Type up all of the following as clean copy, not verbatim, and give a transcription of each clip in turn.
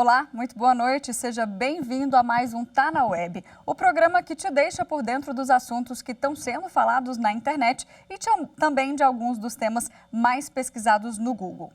Olá, muito boa noite, seja bem-vindo a mais um Tá na Web, o programa que te deixa por dentro dos assuntos que estão sendo falados na internet e também de alguns dos temas mais pesquisados no Google.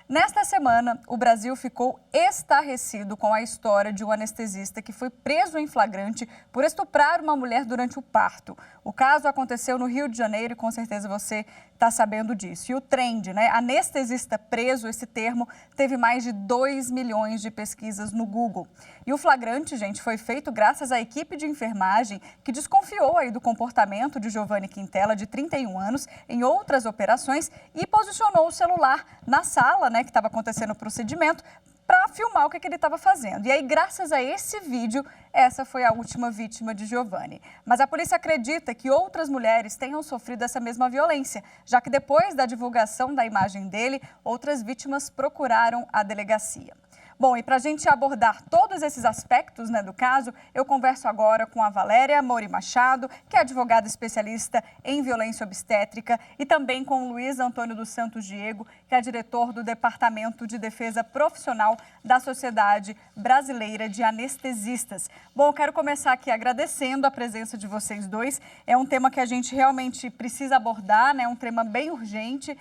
Nesta semana, o Brasil ficou estarrecido com a história de um anestesista que foi preso em flagrante por estuprar uma mulher durante o parto. O caso aconteceu no Rio de Janeiro e com certeza você está sabendo disso. E o trend, anestesista preso, esse termo, teve mais de 2 milhões de pesquisas no Google. E o flagrante, gente, foi feito graças à equipe de enfermagem que desconfiou aí do comportamento de Giovanni Quintela, de 31 anos, em outras operações e posicionou o celular na sala, que estava acontecendo o procedimento, para filmar o que ele estava fazendo. E aí, graças a esse vídeo, essa foi a última vítima de Giovanni. Mas a polícia acredita que outras mulheres tenham sofrido essa mesma violência, já que depois da divulgação da imagem dele, outras vítimas procuraram a delegacia. Bom, e para a gente abordar todos esses aspectos do caso, eu converso agora com a Valéria Mori Machado, que é advogada especialista em violência obstétrica, e também com o Luiz Antônio dos Santos Diego, que é diretor do Departamento de Defesa Profissional da Sociedade Brasileira de Anestesistas. Bom, eu quero começar aqui agradecendo a presença de vocês dois. É um tema que a gente realmente precisa abordar, um tema bem urgente.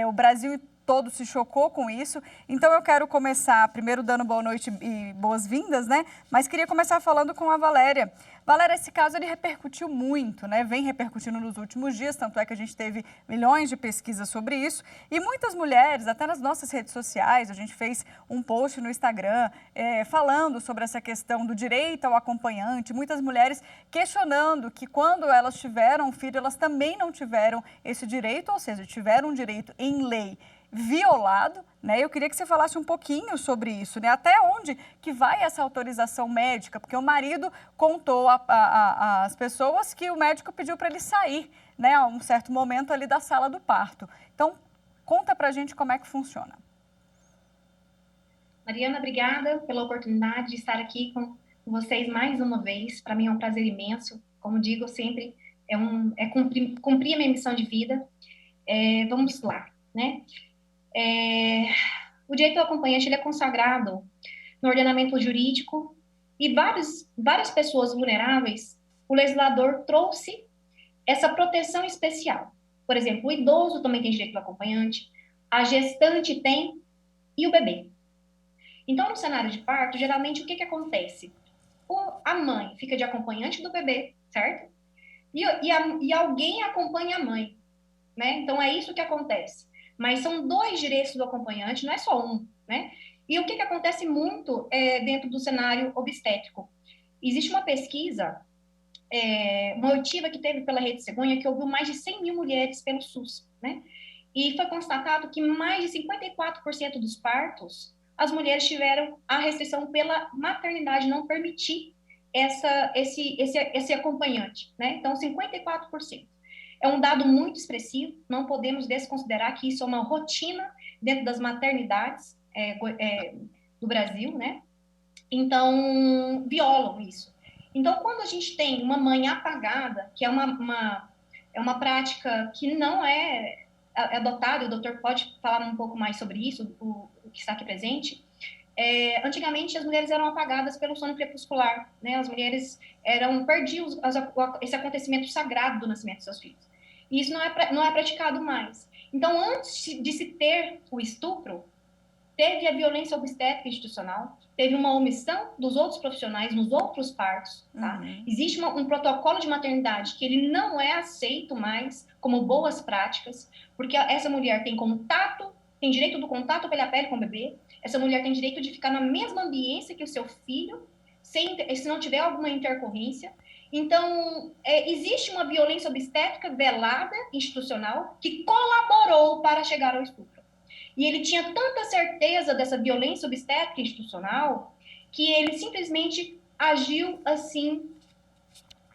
O Brasil todo se chocou com isso. Então eu quero começar primeiro dando boa noite e boas-vindas, Mas queria começar falando com a Valéria. Valéria, esse caso ele repercutiu muito, Vem repercutindo nos últimos dias, tanto é que a gente teve milhões de pesquisas sobre isso. E muitas mulheres, até nas nossas redes sociais, a gente fez um post no Instagram falando sobre essa questão do direito ao acompanhante. Muitas mulheres questionando que quando elas tiveram filho, elas também não tiveram esse direito, ou seja, tiveram um direito em lei violado, Eu queria que você falasse um pouquinho sobre isso, Até onde que vai essa autorização médica? Porque o marido contou às pessoas que o médico pediu para ele sair, a um certo momento ali da sala do parto. Então, conta pra gente como é que funciona. Mariana, obrigada pela oportunidade de estar aqui com vocês mais uma vez. Para mim é um prazer imenso. Como digo sempre, cumprir a minha missão de vida. Vamos lá, O direito ao acompanhante ele é consagrado no ordenamento jurídico e várias pessoas vulneráveis, o legislador trouxe essa proteção especial. Por exemplo, o idoso também tem direito ao acompanhante, a gestante tem e o bebê. Então, no cenário de parto, geralmente o que acontece? A mãe fica de acompanhante do bebê, certo? E alguém acompanha a mãe, Então, é isso que acontece. Mas são 2 direitos do acompanhante, não é só um, E o que acontece muito dentro do cenário obstétrico? Existe uma pesquisa, uma oitiva que teve pela Rede Cegonha, que ouviu mais de 100 mil mulheres pelo SUS, E foi constatado que mais de 54% dos partos, as mulheres tiveram a restrição pela maternidade não permitir esse acompanhante, Então, 54%. É um dado muito expressivo, não podemos desconsiderar que isso é uma rotina dentro das maternidades do Brasil, Então, violam isso. Então, quando a gente tem uma mãe apagada, que é uma prática que não é adotada, o doutor pode falar um pouco mais sobre isso, o que está aqui presente. Antigamente, as mulheres eram apagadas pelo sono crepuscular, As mulheres perdiam esse acontecimento sagrado do nascimento dos seus filhos. E isso não é praticado mais. Então, antes de se ter o estupro, teve a violência obstétrica institucional, teve uma omissão dos outros profissionais nos outros partos, tá? Existe um protocolo de maternidade que ele não é aceito mais como boas práticas, porque essa mulher tem direito do contato pela pele com o bebê, essa mulher tem direito de ficar na mesma ambiência que o seu filho, se não tiver alguma intercorrência. Então, existe uma violência obstétrica velada, institucional, que colaborou para chegar ao estupro. E ele tinha tanta certeza dessa violência obstétrica institucional que ele simplesmente agiu assim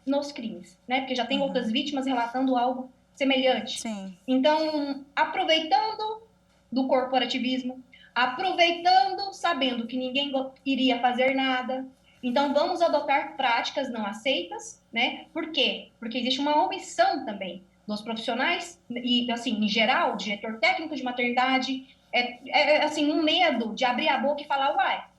nos crimes, Porque já tem outras vítimas relatando algo semelhante. Sim. Então, aproveitando do corporativismo, aproveitando, sabendo que ninguém iria fazer nada, então vamos adotar práticas não aceitas, Por quê? Porque existe uma omissão também dos profissionais e, assim, em geral, diretor técnico de maternidade, assim, um medo de abrir a boca e falar,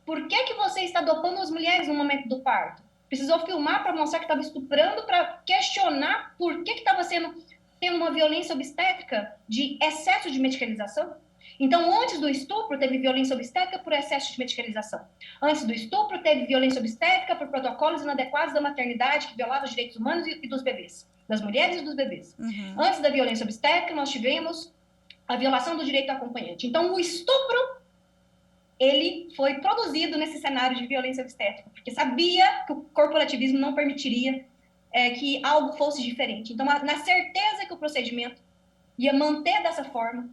Por que você está dopando as mulheres no momento do parto? Precisou filmar para mostrar que estava estuprando, para questionar por que estava tendo uma violência obstétrica de excesso de medicalização? Então, antes do estupro, teve violência obstétrica por excesso de medicalização. Antes do estupro, teve violência obstétrica por protocolos inadequados da maternidade que violavam os direitos humanos e dos bebês, das mulheres e dos bebês. Antes da violência obstétrica, nós tivemos a violação do direito ao acompanhante. Então, o estupro, ele foi produzido nesse cenário de violência obstétrica, porque sabia que o corporativismo não permitiria que algo fosse diferente. Então, na certeza que o procedimento ia manter dessa forma,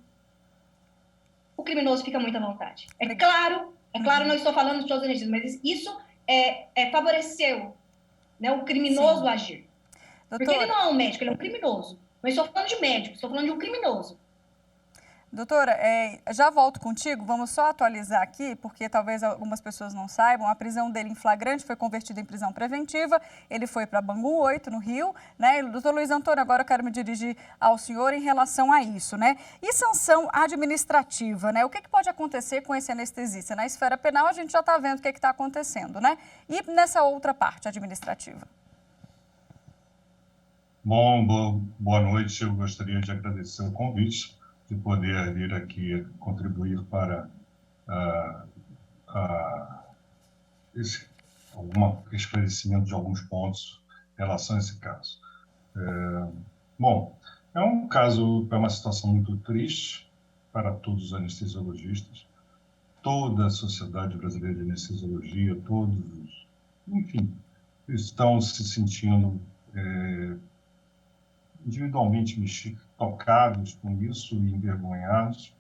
o criminoso fica muito à vontade. É claro, não estou falando de todos os energias, mas isso favoreceu, né, o criminoso Sim. agir. Doutora, porque ele não é um médico, ele é um criminoso. Não estou falando de médico, estou falando de um criminoso. Doutora, já volto contigo, vamos só atualizar aqui, porque talvez algumas pessoas não saibam, a prisão dele em flagrante foi convertida em prisão preventiva, ele foi para Bangu 8, no Rio, né? Doutor Luiz Antônio, agora eu quero me dirigir ao senhor em relação a isso, né? E sanção administrativa, né? O que pode acontecer com esse anestesista? Na esfera penal a gente já está vendo o que está acontecendo, né? E nessa outra parte administrativa? Bom, boa noite, eu gostaria de agradecer o convite, de poder vir aqui contribuir para algum esclarecimento de alguns pontos em relação a esse caso. Bom, é um caso, é uma situação muito triste para todos os anestesiologistas, toda a Sociedade Brasileira de Anestesiologia, enfim, estão se sentindo individualmente tocados com isso e envergonhados,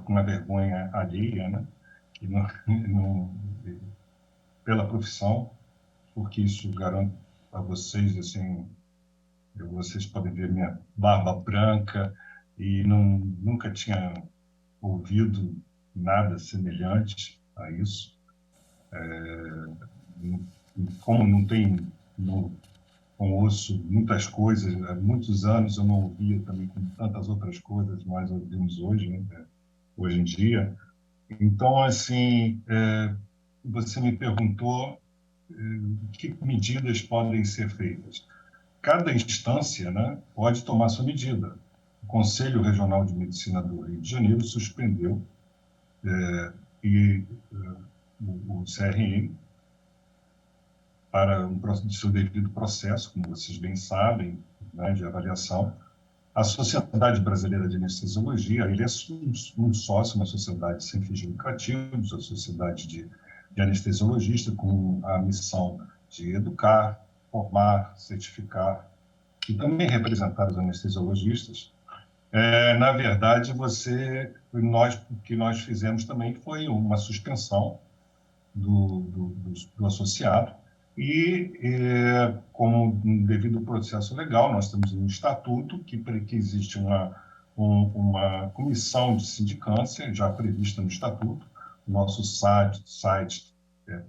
com a vergonha alheia, né? Que pela profissão, porque isso garanto a vocês, assim, vocês podem ver minha barba branca e nunca tinha ouvido nada semelhante a isso. Como não tem com osso muitas coisas, há muitos anos eu não ouvia também com tantas outras coisas, nós ouvimos hoje, né? Hoje em dia. Então, assim, você me perguntou que medidas podem ser feitas. Cada instância, né, pode tomar sua medida. O Conselho Regional de Medicina do Rio de Janeiro suspendeu o CRM para de seu devido processo, como vocês bem sabem, né, de avaliação. A Sociedade Brasileira de Anestesiologia, ele é um sócio, uma sociedade sem fins lucrativos, a sociedade de anestesiologista com a missão de educar, formar, certificar e também representar os anestesiologistas. Na verdade, o que nós fizemos também foi uma suspensão do associado e, como um devido processo legal, nós temos um estatuto que existe uma comissão de sindicância já prevista no estatuto. O nosso site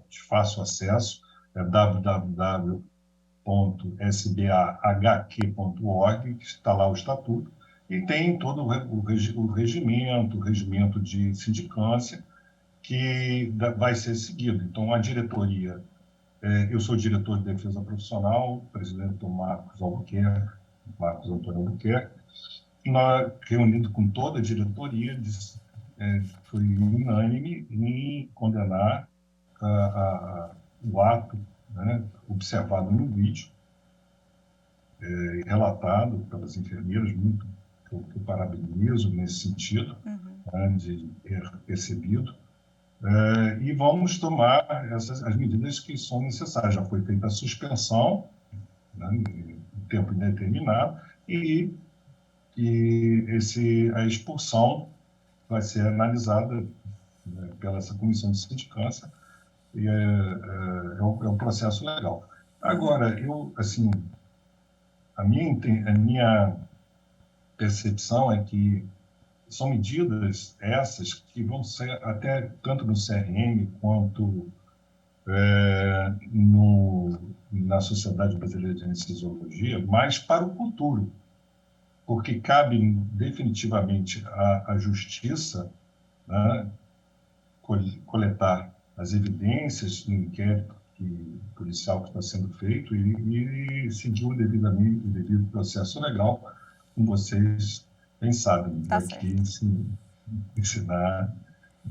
de fácil acesso é www.sbahq.org, que está lá o estatuto, e tem todo o regimento de sindicância que vai ser seguido. Então, a diretoria, eu sou diretor de defesa profissional, presidente Marcos Antônio Albuquerque, nós, reunido com toda a diretoria, foi unânime em condenar o ato, né, observado no vídeo, relatado pelas enfermeiras, muito que eu parabenizo nesse sentido, né, de ter percebido. E vamos tomar as medidas que são necessárias. Já foi feita a suspensão, né, em tempo indeterminado, e a expulsão vai ser analisada, né, pela essa comissão de sindicância, e é um processo legal. Agora, a minha percepção é que são medidas essas que vão ser até tanto no CRM quanto na Sociedade Brasileira de Anestesiologia, mas para o futuro, porque cabe definitivamente à Justiça, né, coletar as evidências do inquérito policial que está sendo feito e seguir o devido processo legal, como vocês bem sabem, Tá aqui ensinar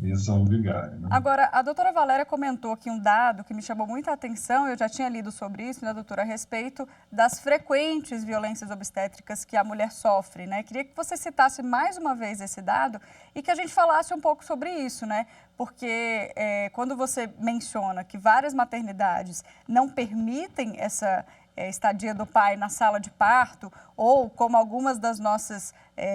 isso ao vigário. Né? Agora, a doutora Valéria comentou aqui um dado que me chamou muita atenção, eu já tinha lido sobre isso, né, doutora, a respeito das frequentes violências obstétricas que a mulher sofre, né? Queria que você citasse mais uma vez esse dado e que a gente falasse um pouco sobre isso, né? Porque quando você menciona que várias maternidades não permitem essa estadia do pai na sala de parto, ou como algumas das nossas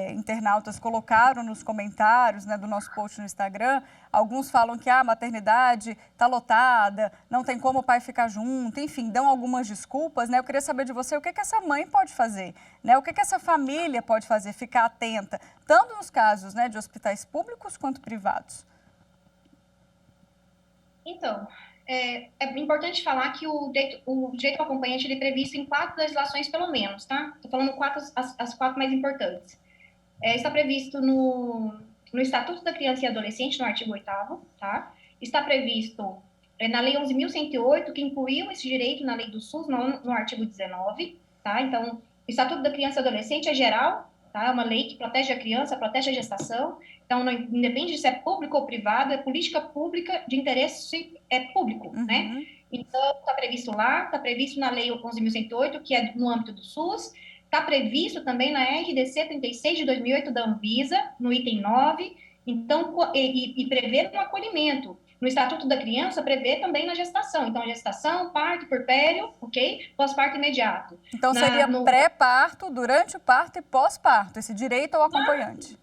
internautas colocaram nos comentários, né, do nosso post no Instagram, alguns falam que a maternidade está lotada, não tem como o pai ficar junto, enfim, dão algumas desculpas, né? Eu queria saber de você o que essa mãe pode fazer, né? O que essa família pode fazer, ficar atenta, tanto nos casos, né, de hospitais públicos quanto privados. Então, é importante falar que o direito ao acompanhante ele é previsto em 4 legislações, pelo menos, tá? Estou falando as 4 mais importantes. Está previsto no Estatuto da Criança e Adolescente, no artigo 8º, tá? Está previsto na Lei 11.108, que incluiu esse direito na Lei do SUS, no artigo 19, tá? Então, o Estatuto da Criança e Adolescente é geral, tá? É uma lei que protege a criança, protege a gestação. Então, não independe se é público ou privado, é política pública de interesse público, né? Então, está previsto lá, está previsto na Lei 11.108, que é no âmbito do SUS, está previsto também na RDC 36 de 2008 da Anvisa, no item 9, então, e prevê um acolhimento. No Estatuto da Criança, prevê também na gestação. Então, gestação, parto, puerpério, ok? Pós-parto imediato. Então, seria pré-parto, durante o parto e pós-parto, esse direito ao acompanhante.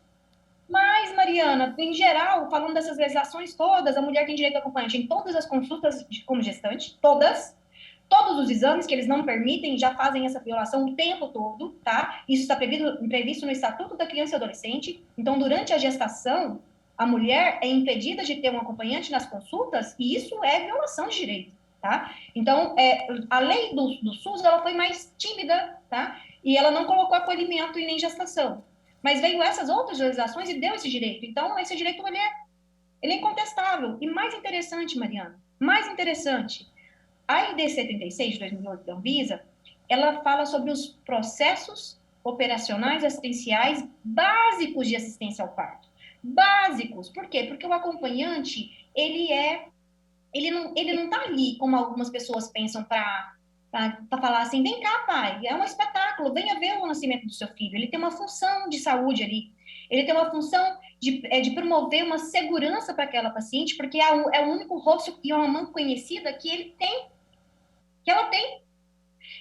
Mas, Mariana, em geral, falando dessas legislações todas, a mulher tem direito ao acompanhante em todas as consultas como gestante, todos os exames que eles não permitem já fazem essa violação o tempo todo, tá? Isso está previsto no Estatuto da Criança e Adolescente. Então, durante a gestação, a mulher é impedida de ter um acompanhante nas consultas e isso é violação de direito, tá? Então, a lei do SUS, ela foi mais tímida, tá? E ela não colocou acolhimento e nem gestação. Mas veio essas outras legislações e deu esse direito. Então, esse direito, ele é incontestável. E mais interessante, Mariana, mais interessante, a RDC 36 de 2008 da Anvisa, ela fala sobre os processos operacionais assistenciais básicos de assistência ao parto. Básicos. Por quê? Porque o acompanhante, ele não está ali, como algumas pessoas pensam, para falar assim, vem cá, pai, é um espetáculo, venha ver o nascimento do seu filho. Ele tem uma função de saúde ali, ele tem uma função de promover uma segurança para aquela paciente, porque é o único rosto e uma mão conhecida que ela tem.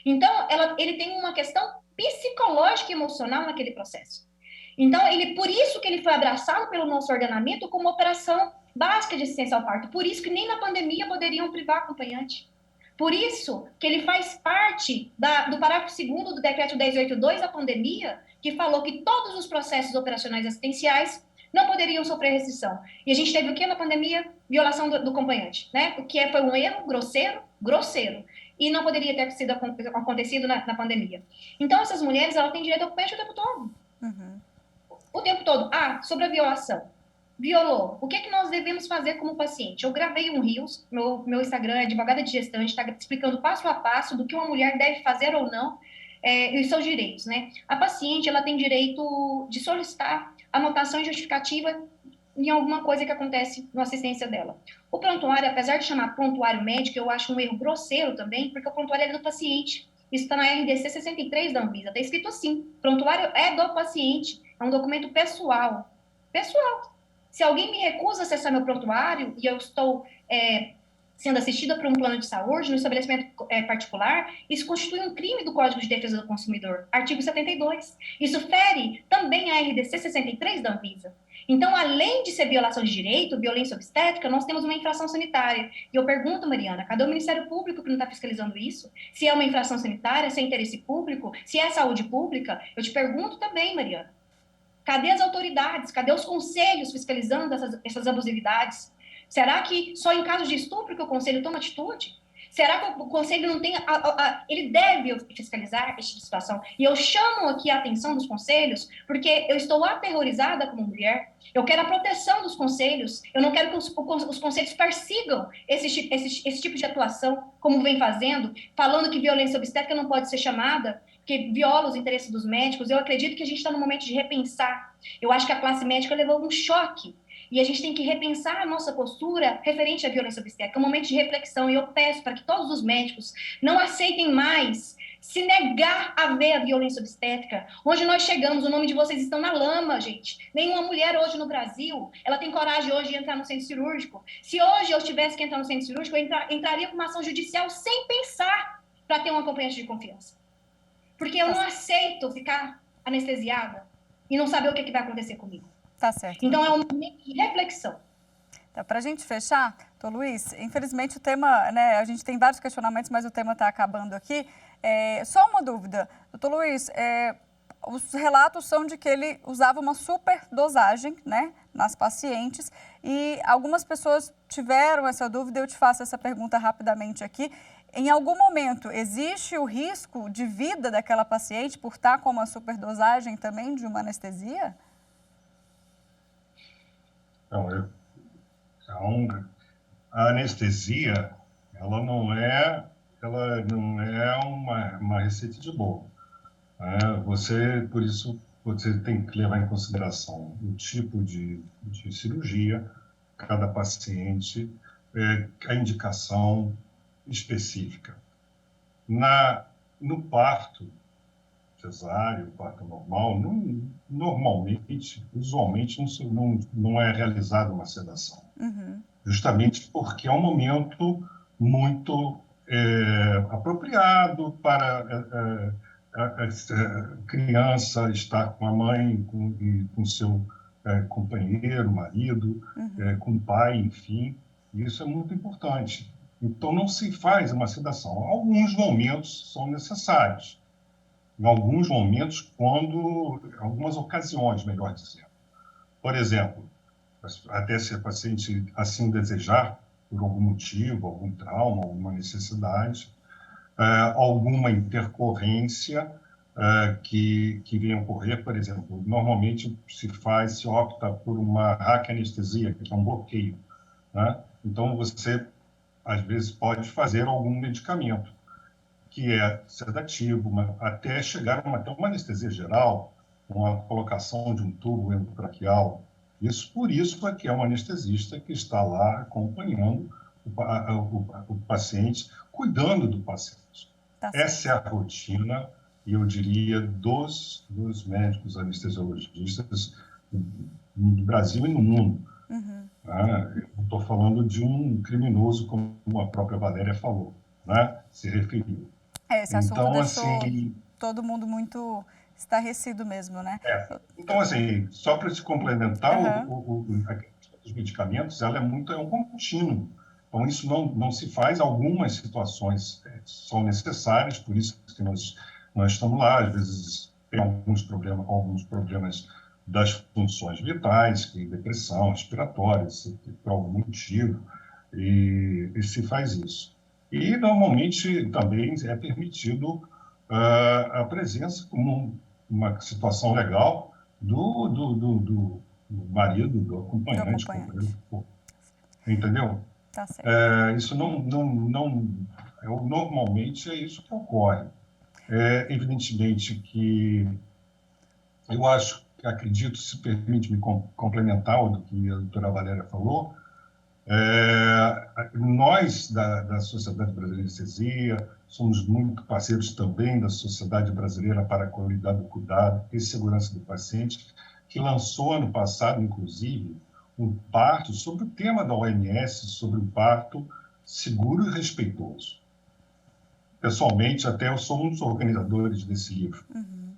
Então, ele tem uma questão psicológica e emocional naquele processo. Então, por isso que ele foi abraçado pelo nosso ordenamento como operação básica de assistência ao parto. Por isso que nem na pandemia poderiam privar acompanhante. Por isso que ele faz parte do parágrafo 2º do decreto 1082 da pandemia, que falou que todos os processos operacionais assistenciais não poderiam sofrer restrição. E a gente teve o que na pandemia? Violação do acompanhante, né? O que foi um erro grosseiro. E não poderia ter sido acontecido na pandemia. Então, essas mulheres, elas têm direito ao acompanhante o tempo todo. O tempo todo. Sobre a violação. Violou. O que é que nós devemos fazer como paciente? Eu gravei um Reels, meu Instagram é advogada de gestante, está explicando passo a passo do que uma mulher deve fazer ou não e os seus direitos, né? A paciente, ela tem direito de solicitar anotação e justificativa em alguma coisa que acontece na assistência dela. O prontuário, apesar de chamar prontuário médico, eu acho um erro grosseiro também, porque o prontuário é do paciente. Isso está na RDC 63 da Anvisa, está escrito assim, prontuário é do paciente, é um documento pessoal. Se alguém me recusa acessar meu prontuário e eu estou sendo assistida por um plano de saúde no estabelecimento particular, isso constitui um crime do Código de Defesa do Consumidor, artigo 72. Isso fere também a RDC 63 da Anvisa. Então, além de ser violação de direito, violência obstétrica, nós temos uma infração sanitária. E eu pergunto, Mariana, cadê o Ministério Público que não está fiscalizando isso? Se é uma infração sanitária, se é interesse público, se é saúde pública, eu te pergunto também, Mariana. Cadê as autoridades? Cadê os conselhos fiscalizando essas abusividades? Será que só em caso de estupro que o conselho toma atitude? Será que o Conselho não tem... ele deve fiscalizar essa situação. E eu chamo aqui a atenção dos conselhos, porque eu estou aterrorizada como mulher, eu quero a proteção dos conselhos, eu não quero que os conselhos persigam esse tipo de atuação, como vem fazendo, falando que violência obstétrica não pode ser chamada, que viola os interesses dos médicos. Eu acredito que a gente está no momento de repensar. Eu acho que a classe médica levou um choque. E a gente tem que repensar a nossa postura referente à violência obstétrica. É um momento de reflexão. E eu peço para que todos os médicos não aceitem mais se negar a ver a violência obstétrica. Onde nós chegamos, o nome de vocês estão na lama, gente. Nenhuma mulher hoje no Brasil, ela tem coragem hoje de entrar no centro cirúrgico. Se hoje eu tivesse que entrar no centro cirúrgico, eu entraria com uma ação judicial sem pensar para ter um acompanhante de confiança. Porque eu não aceito ficar anestesiada e não saber o que vai acontecer comigo. Tá certo. Então, é um momento de reflexão. Tá, para a gente fechar, doutor Luiz, infelizmente o tema, né, a gente tem vários questionamentos, mas o tema está acabando aqui. Só uma dúvida, doutor Luiz, os relatos são de que ele usava uma superdosagem, né, nas pacientes, e algumas pessoas tiveram essa dúvida. Eu te faço essa pergunta rapidamente aqui. Em algum momento, existe o risco de vida daquela paciente por estar com uma superdosagem também de uma anestesia? Então, a anestesia, ela não é uma receita de bolo. Por isso, você tem que levar em consideração o tipo de cirurgia, cada paciente, a indicação específica. No parto cesáreo, parto normal, usualmente não é realizada uma sedação. Uhum. Justamente porque é um momento muito apropriado para a criança estar com a mãe e com seu companheiro, marido, uhum. Com o pai, enfim. Isso é muito importante. Então, não se faz uma sedação. Alguns momentos são necessários. Em alguns momentos, algumas ocasiões, melhor dizendo. Por exemplo, até se a paciente assim desejar, por algum motivo, algum trauma, alguma necessidade, alguma intercorrência que venha ocorrer, por exemplo, normalmente se opta por uma raquianestesia, que é um bloqueio, né? Então, você, às vezes, pode fazer algum medicamento, que é sedativo, até chegar até uma anestesia geral, uma colocação de um tubo endotraqueal. Por isso é que é um anestesista que está lá acompanhando o paciente, cuidando do paciente. Tá. Essa é a rotina, eu diria, dos médicos anestesiologistas no Brasil e no mundo. Uhum. Eu estou falando de um criminoso, como a própria Valéria falou, né? Se referiu. Esse assunto então, deixou assim, todo mundo muito estarrecido mesmo, né? Então, assim, só para se complementar, uhum. A questão dos medicamentos, ela é um contínuo. Então, isso não se faz. Algumas situações são necessárias, por isso que nós estamos lá. Às vezes, tem alguns problemas das funções vitais, que depressão, respiratória, por algum motivo, e se faz isso. E, normalmente, também é permitido a presença, como uma situação legal, do marido, do acompanhante. Entendeu? Tá certo. Isso normalmente é isso que ocorre. Evidentemente que eu acredito, se permite me complementar do que a doutora Valéria falou, nós, da Sociedade Brasileira de Anestesia, somos muito parceiros também da Sociedade Brasileira para a Qualidade do Cuidado e Segurança do Paciente, que lançou ano passado, inclusive, um parto sobre o tema da OMS, sobre um parto seguro e respeitoso. Pessoalmente, até eu sou um dos organizadores desse livro. Uhum.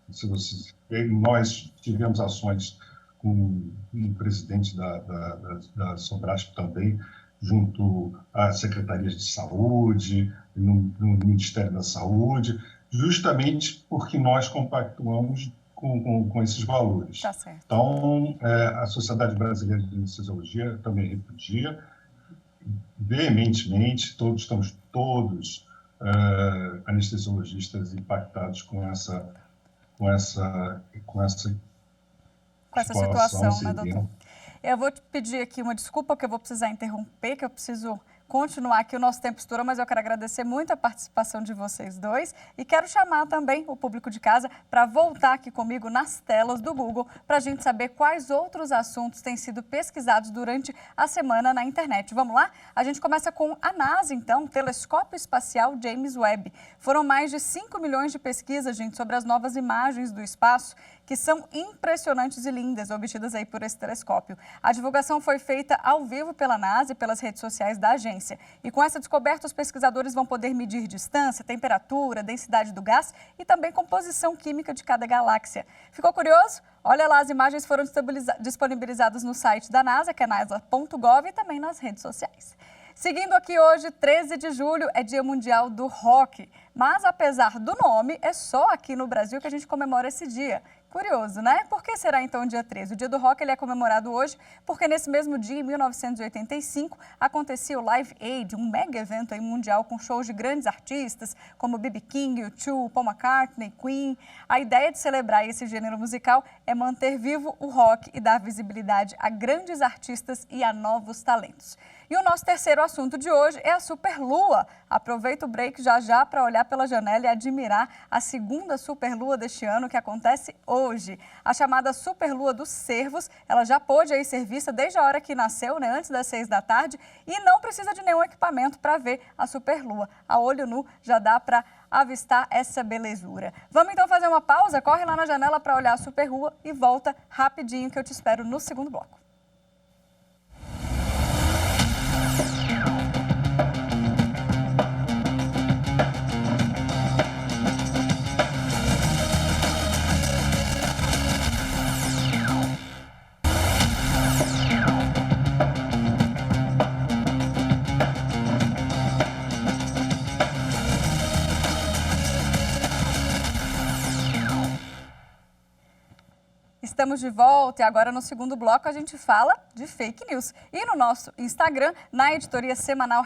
Nós tivemos ações com o presidente da Sobrasp também, junto às secretarias de saúde, no Ministério da Saúde, justamente porque nós compactuamos com esses valores. Tá certo. Então, a Sociedade Brasileira de Anestesiologia também repudia veementemente, estamos todos anestesiologistas impactados com essa situação, né, doutor? Eu vou te pedir aqui uma desculpa, que eu vou precisar interromper, que eu preciso continuar aqui, o nosso tempo estourou, mas eu quero agradecer muito a participação de vocês dois e quero chamar também o público de casa para voltar aqui comigo nas telas do Google para a gente saber quais outros assuntos têm sido pesquisados durante a semana na internet. Vamos lá? A gente começa com a NASA, então, Telescópio Espacial James Webb. Foram mais de 5 milhões de pesquisas, gente, sobre as novas imagens do espaço, que são impressionantes e lindas, obtidas aí por esse telescópio. A divulgação foi feita ao vivo pela NASA e pelas redes sociais da agência. E com essa descoberta, os pesquisadores vão poder medir distância, temperatura, densidade do gás e também composição química de cada galáxia. Ficou curioso? Olha lá, as imagens foram disponibilizadas no site da NASA, que é nasa.gov, e também nas redes sociais. Seguindo aqui hoje, 13 de julho, é Dia Mundial do Rock. Mas, apesar do nome, é só aqui no Brasil que a gente comemora esse dia. Curioso, né? Por que será então o dia 13? O Dia do Rock ele é comemorado hoje porque nesse mesmo dia, em 1985, acontecia o Live Aid, um mega evento aí mundial com shows de grandes artistas como B.B. King, U2, Paul McCartney, Queen. A ideia de celebrar esse gênero musical é manter vivo o rock e dar visibilidade a grandes artistas e a novos talentos. E o nosso terceiro assunto de hoje é a superlua. Aproveita o break já para olhar pela janela e admirar a segunda superlua deste ano que acontece hoje. A chamada superlua dos Cervos, ela já pôde aí ser vista desde a hora que nasceu, né, antes das 6 da tarde, e não precisa de nenhum equipamento para ver a superlua. A olho nu já dá para avistar essa belezura. Vamos então fazer uma pausa, corre lá na janela para olhar a superlua e volta rapidinho que eu te espero no segundo bloco. Estamos de volta e agora no segundo bloco a gente fala de fake news. E no nosso Instagram, na editoria semanal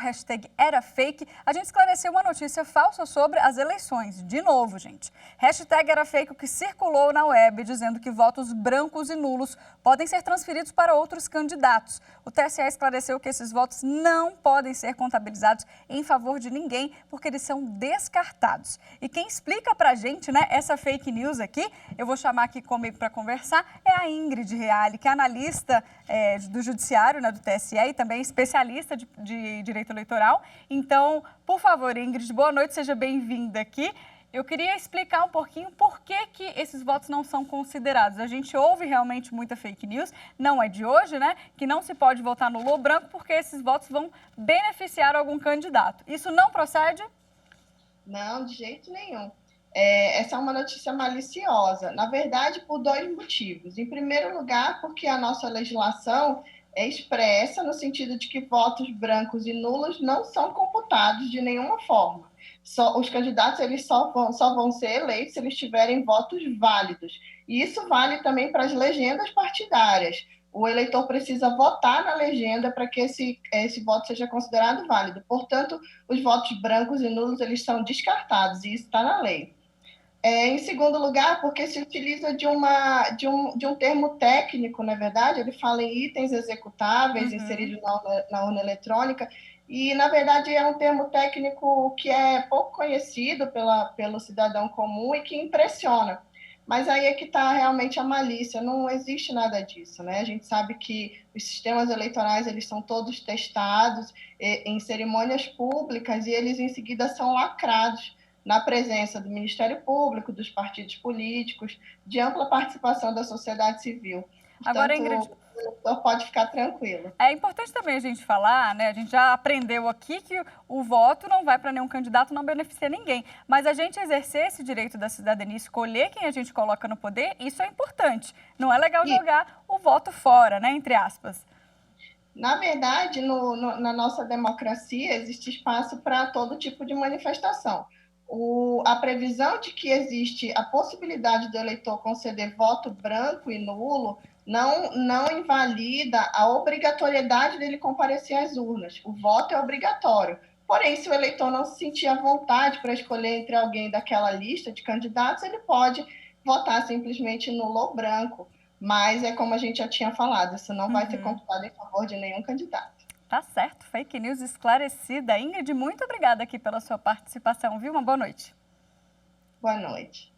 #EraFake, a gente esclareceu uma notícia falsa sobre as eleições. De novo, gente. #EraFake, o que circulou na web dizendo que votos brancos e nulos podem ser transferidos para outros candidatos. O TSE esclareceu que esses votos não podem ser contabilizados em favor de ninguém porque eles são descartados. E quem explica pra gente, né, essa fake news aqui, eu vou chamar aqui comigo para conversar, é a Ingrid Reale, que é analista do Judiciário, né, do TSE e também especialista de Direito Eleitoral. Então, por favor, Ingrid, boa noite, seja bem-vinda aqui. Eu queria explicar um pouquinho por que esses votos não são considerados. A gente ouve realmente muita fake news, não é de hoje, né, que não se pode votar nulo ou branco porque esses votos vão beneficiar algum candidato. Isso não procede? Não, de jeito nenhum. Essa é uma notícia maliciosa, na verdade, por dois motivos. Em primeiro lugar, porque a nossa legislação é expressa no sentido de que votos brancos e nulos não são computados de nenhuma forma. Os candidatos eles só vão ser eleitos se eles tiverem votos válidos. E isso vale também para as legendas partidárias. O eleitor precisa votar na legenda para que esse voto seja considerado válido. Portanto, os votos brancos e nulos eles são descartados, e isso está na lei. Em segundo lugar, porque se utiliza de um termo técnico, na verdade, ele fala em itens executáveis inseridos na urna eletrônica, e, na verdade, é um termo técnico que é pouco conhecido pelo cidadão comum e que impressiona. Mas aí é que está realmente a malícia, não existe nada disso, né? A gente sabe que os sistemas eleitorais eles são todos testados em cerimônias públicas e eles, em seguida, são lacrados na presença do Ministério Público, dos partidos políticos, de ampla participação da sociedade civil. Portanto, agora, Ingrid, o eleitor pode ficar tranquilo. É importante também a gente falar, né? A gente já aprendeu aqui que o voto não vai para nenhum candidato, não beneficia ninguém. Mas a gente exercer esse direito da cidadania, escolher quem a gente coloca no poder, isso é importante. Não é legal jogar o voto fora, né? Entre aspas. Na verdade, na nossa democracia, existe espaço para todo tipo de manifestação. A previsão de que existe a possibilidade do eleitor conceder voto branco e nulo não invalida a obrigatoriedade dele comparecer às urnas. O voto é obrigatório. Porém, se o eleitor não se sentir à vontade para escolher entre alguém daquela lista de candidatos, ele pode votar simplesmente nulo ou branco. Mas é como a gente já tinha falado, isso não vai ser computado em favor de nenhum candidato. Tá certo, fake news esclarecida. Ingrid, muito obrigada aqui pela sua participação, viu? Uma boa noite. Boa noite.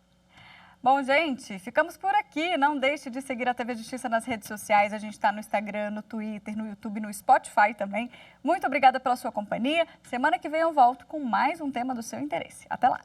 Bom, gente, ficamos por aqui. Não deixe de seguir a TV Justiça nas redes sociais. A gente está no Instagram, no Twitter, no YouTube, no Spotify também. Muito obrigada pela sua companhia. Semana que vem eu volto com mais um tema do seu interesse. Até lá!